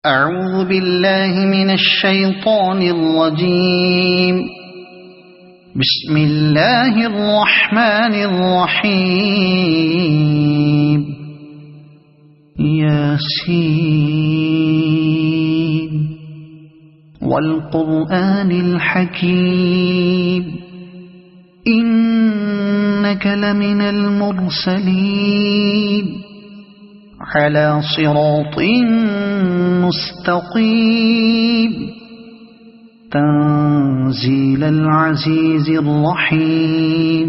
أعوذ بالله من الشيطان الرجيم. بسم الله الرحمن الرحيم. ياسين والقرآن الحكيم إنك لمن المرسلين على صراط مستقيم تنزيل العزيز الرحيم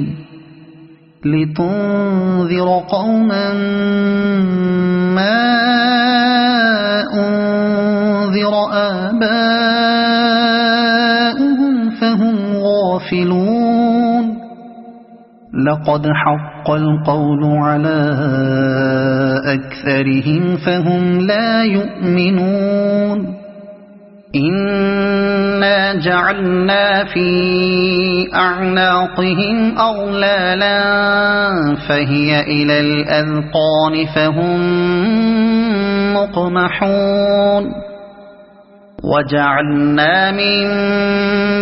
لتنذر قوما ما أنذر آباؤهم فهم غافلون. لقد حق القول على أكثرهم فهم لا يؤمنون. إنا جعلنا في أعناقهم أغلالا فهي إلى الأذقان فهم مقمحون. وجعلنا من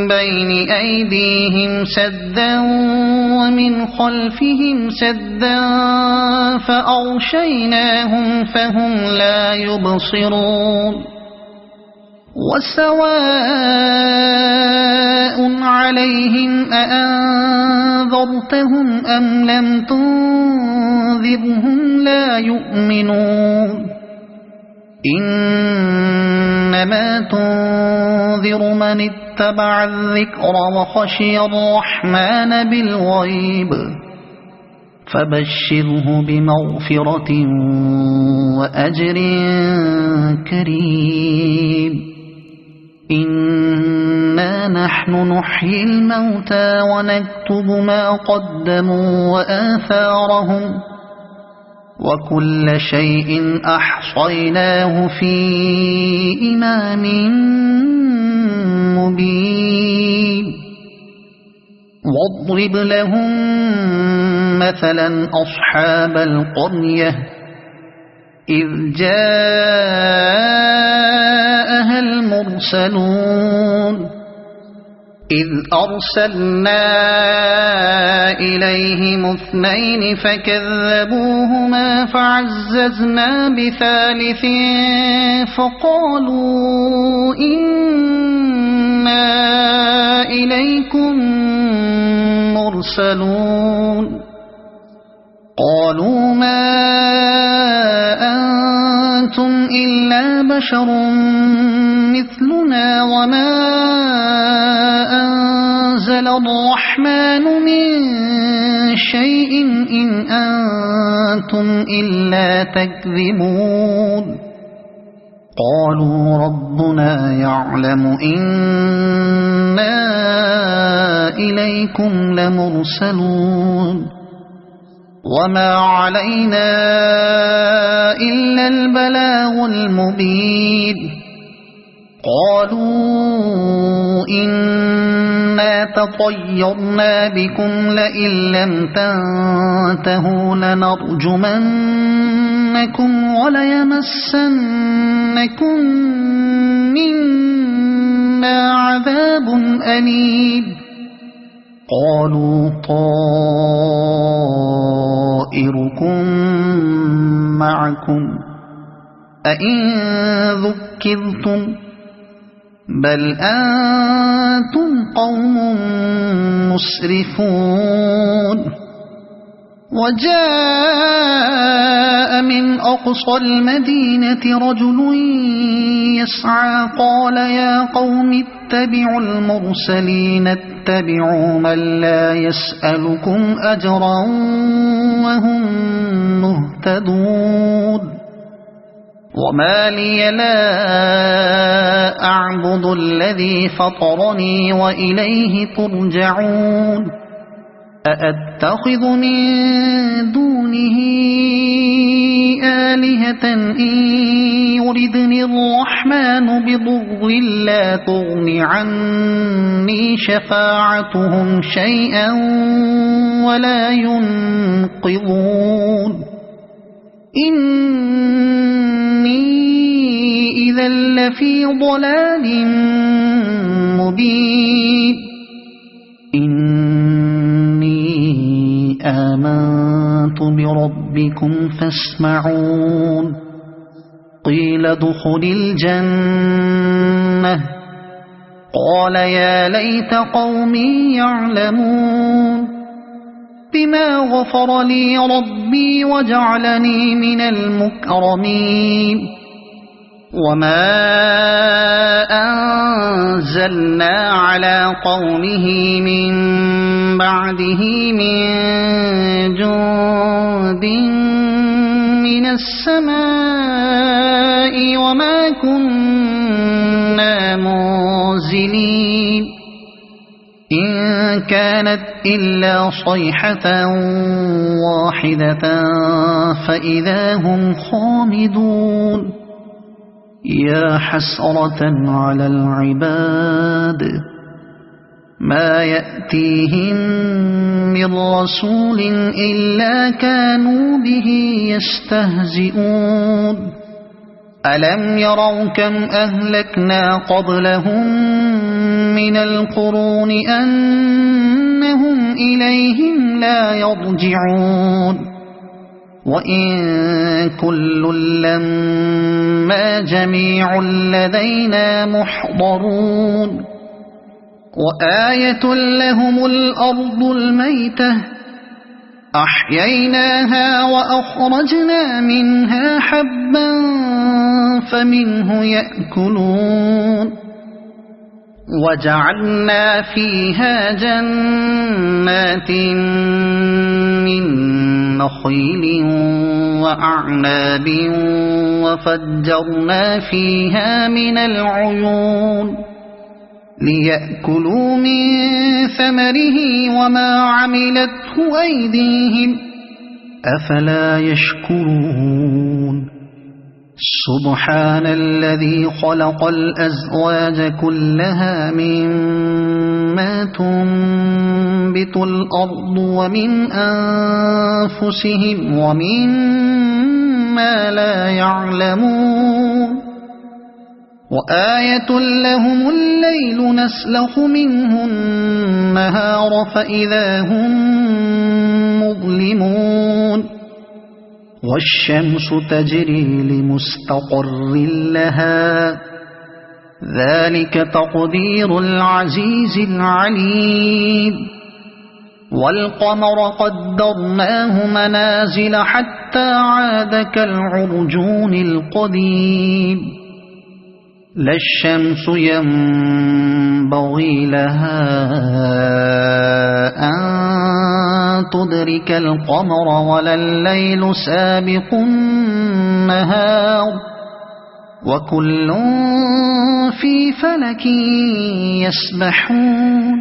بين أيديهم سدا ومن خلفهم سدا فأغشيناهم فهم لا يبصرون. وسواء عليهم أأنذرتهم أم لم تنذرهم لا يؤمنون. إنما تنذر من اتبع الذكر وخشي الرحمن بالغيب فبشره بمغفرة وأجر كريم. إنا نحن نحيي الموتى ونكتب ما قدموا وآثارهم وكل شيء أحصيناه في إمام مبين. واضرب لهم مثلا أصحاب القرية إذ جاءها المرسلون إذ أرسلنا إليهم اثنين فكذبوهما فعززنا بثالث فقالوا إنا إليكم مرسلون. قالوا ما أنتم إلا بشر مثلنا وما أنزل الرحمن من شيء إن أنتم إلا تكذبون. قالوا ربنا يعلم إنا إليكم لمرسلون وما علينا إلا البلاغ المبين. قالوا إنا تطيرنا بكم لئن لم تنتهوا لنرجمنكم وليمسنكم منا عذاب أليم. قالوا طائركم معكم أئن ذكرتم بل أنتم قوم مسرفون. وجاء من أقصى المدينة رجل يسعى قال يا قوم اتبعوا المرسلين اتبعوا من لا يسألكم أجرا وهم مهتدون. وما لي لا أعبد الذي فطرني وإليه ترجعون. أأتخذ من دونه آلهة إن يردني الرحمن بضر لا تغن عني شفاعتهم شيئا ولا ينقذون. إني إذا لفي ضلال مبين إني آمنت بربكم فاسمعون قيل ادخل الجنة قال يا ليت قومي يعلمون بما غفر لي ربي وجعلني من المكرمين وما أنزلنا على قومه من بعده من جند من السماء وما كنا منزلين إن كانت إلا صيحة واحدة فإذا هم خامدون يا حسرة على العباد ما يأتيهم من رسول إلا كانوا به يستهزئون ألم يروا كم أهلكنا قبلهم من القرون أنهم إليهم لا يرجعون وإن كل لما جميع لدينا محضرون وآية لهم الأرض الميتة أحييناها وأخرجنا منها حبا فمنه يأكلون وجعلنا فيها جنات من نخيل وأعناب وفجرنا فيها من العيون ليأكلوا من ثمره وما عملته أيديهم أفلا يشكرون سبحان الذي خلق الأزواج كلها مما تنبت الأرض ومن أنفسهم ومما لا يعلمون وآية لهم الليل نسلخ منه النهار فإذا هم مظلمون والشمس تجري لمستقر لها ذلك تقدير العزيز العليم والقمر قدرناه منازل حتى عاد كالعرجون القديم لا الشمس ينبغي لها أن تدرك القمر ولا الليل سابق النهار وكل في فلك يسبحون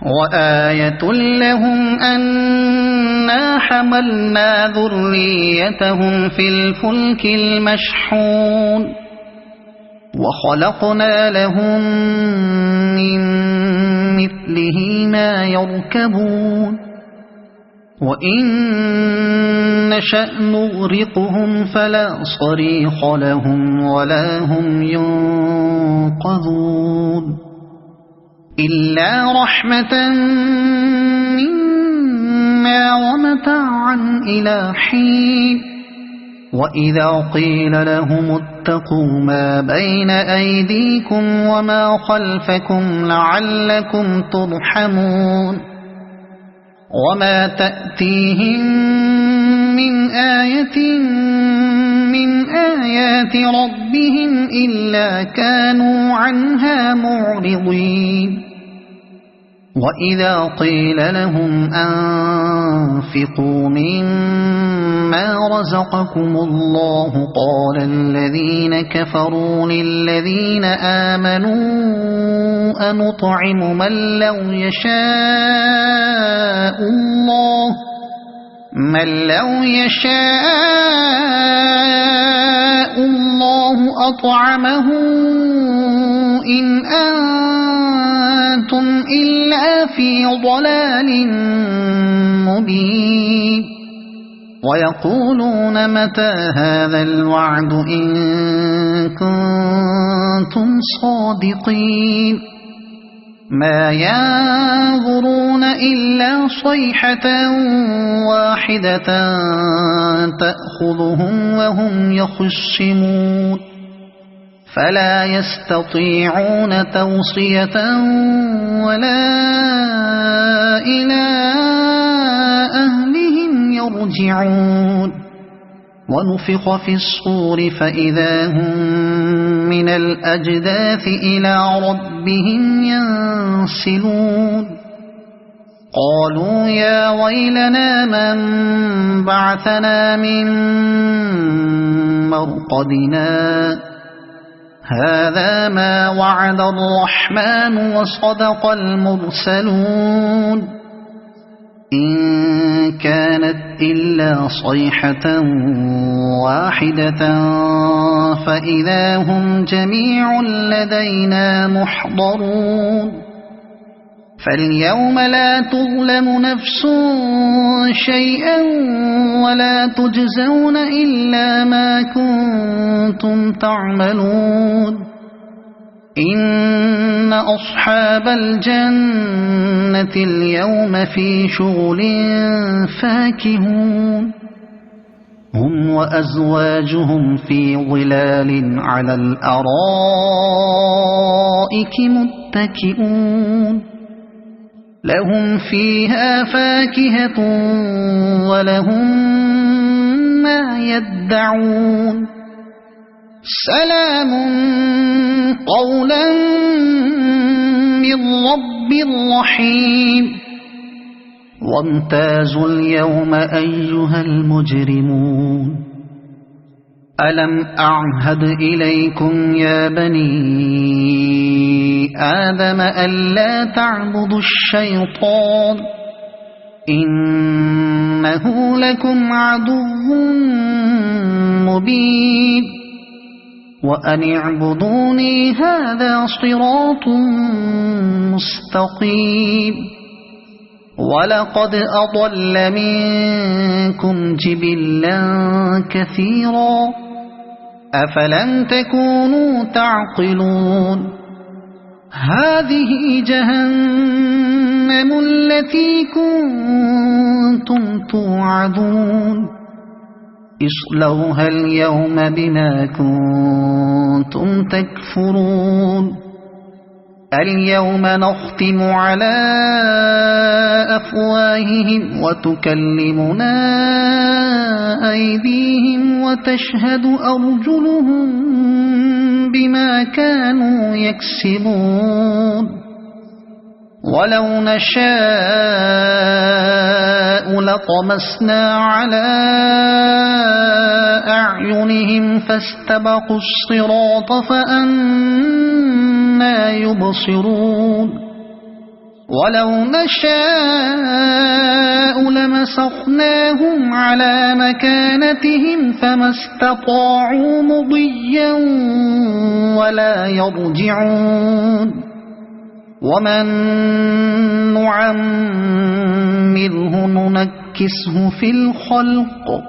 وآية لهم أنا حملنا ذريتهم في الفلك المشحون وخلقنا لهم من مثله ما يركبون وإن نشأ نغرقهم فلا صريخ لهم ولا هم ينقذون إلا رحمة منا ومتاعا إلى حين وإذا قيل لهم اتقوا ما بين أيديكم وما خلفكم لعلكم ترحمون وما تأتيهم من آية من آيات ربهم إلا كانوا عنها معرضين وإذا قيل لهم أنفقوا مما رزقكم الله قال الذين كفروا للذين آمنوا أنطعم من لو يشاء الله أطعمه إن أنتم إلا في ضلال مبين ويقولون متى هذا الوعد إن كنتم صادقين ما ينظرون إلا صيحة واحدة تأخذهم وهم يخصمون فلا يستطيعون توصية ولا إلى أهلهم يرجعون ونفخ في الصور فإذا هم من الأجداث إلى ربهم ينسلون قالوا يا ويلنا من بعثنا من مرقدنا هذا ما وعد الرحمن وصدق المرسلون إن كانت إلا صيحة واحدة فإذا هم جميع لدينا محضرون فاليوم لا تظلم نفس شيئا ولا تجزون إلا ما كنتم تعملون إن أصحاب الجنة اليوم في شغل فاكهون هم وأزواجهم في ظلال على الأرائك متكئون لهم فيها فاكهة ولهم ما يدعون سلام قولا من رب رحيم وامتازوا اليوم أيها المجرمون ألم أعهد إليكم يا بني آدم ألا تعبدوا الشيطان إنه لكم عدو مبين وأن اعبدوني هذا صراط مستقيم ولقد أضل منكم جبلا كثيرا أفلم تكونوا تعقلون هذه جهنم التي كنتم توعدون اصلوها اليوم بما كنتم تكفرون اليوم نختم على أفواههم وتكلمنا أيديهم وتشهد أرجلهم بما كانوا يكسبون ولو نشاء لطمسنا على أعينهم فاستبقوا الصراط فأنى يبصرون ولو نشاء لمسخناهم على مكانتهم فما استطاعوا مضيا ولا يرجعون ومن نعمره ننكسه في الخلق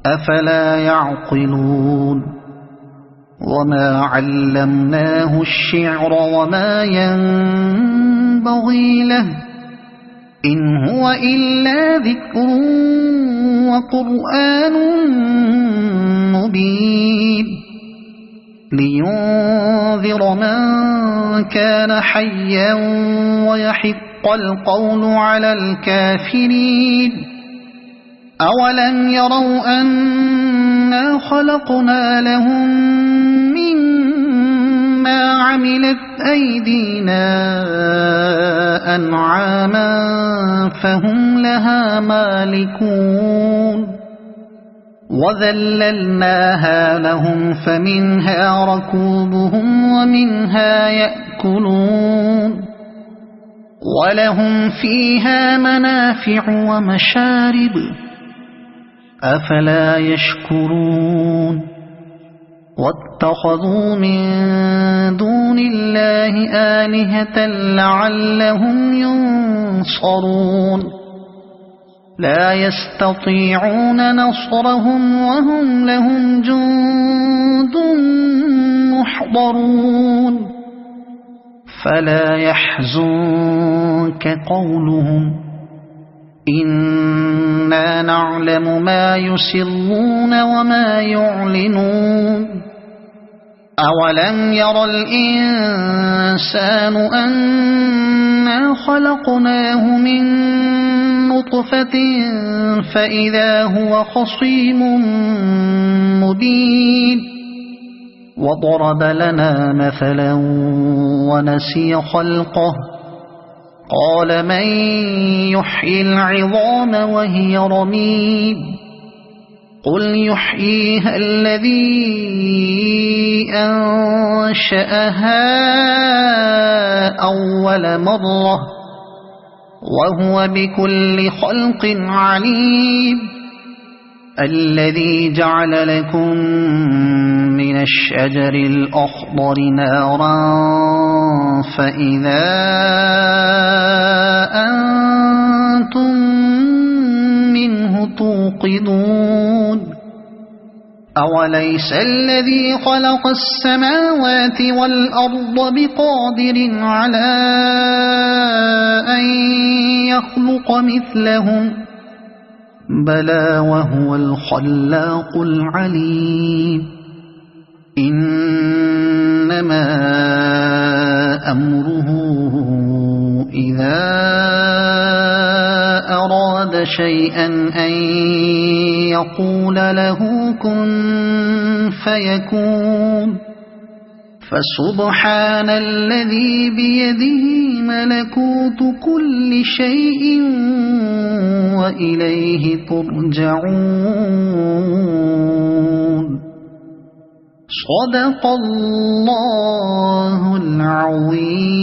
أفلا يعقلون وما علمناه الشعر وما ينبغي له إن هو إلا ذكر وقرآن مبين لينذر من كان حيا ويحق القول على الكافرين أولم يروا أنا خلقنا لهم مما عملت أيدينا أنعاما فهم لها مالكون وذللناها لهم فمنها ركوبهم ومنها يأكلون ولهم فيها منافع ومشارب أفلا يشكرون واتخذوا من دون الله آلهة لعلهم ينصرون لا يستطيعون نصرهم وهم لهم جند محضرون فلا يحزنك قولهم إنا نعلم ما يسرون وما يعلنون أولم ير الإنسان أنا خلقناه من نطفة فإذا هو خصيم مبين وضرب لنا مثلا ونسي خلقه قال من يحيي العظام وهي رميم قل يحييها الذي أنشأها أول مرة وهو بكل خلق عليم الذي جعل لكم من الشجر الأخضر نارا فإذا أنتم منه توقدون أوليس الذي خلق السماوات والأرض بقادر على أن يخلق مثلهم بلى وهو الخلاق العليم إنما أمره إذا أراد شيئا أن يقول له كن فيكون فسبحان الذي بيده ملكوت كل شيء وإليه ترجعون صدق الله العظيم.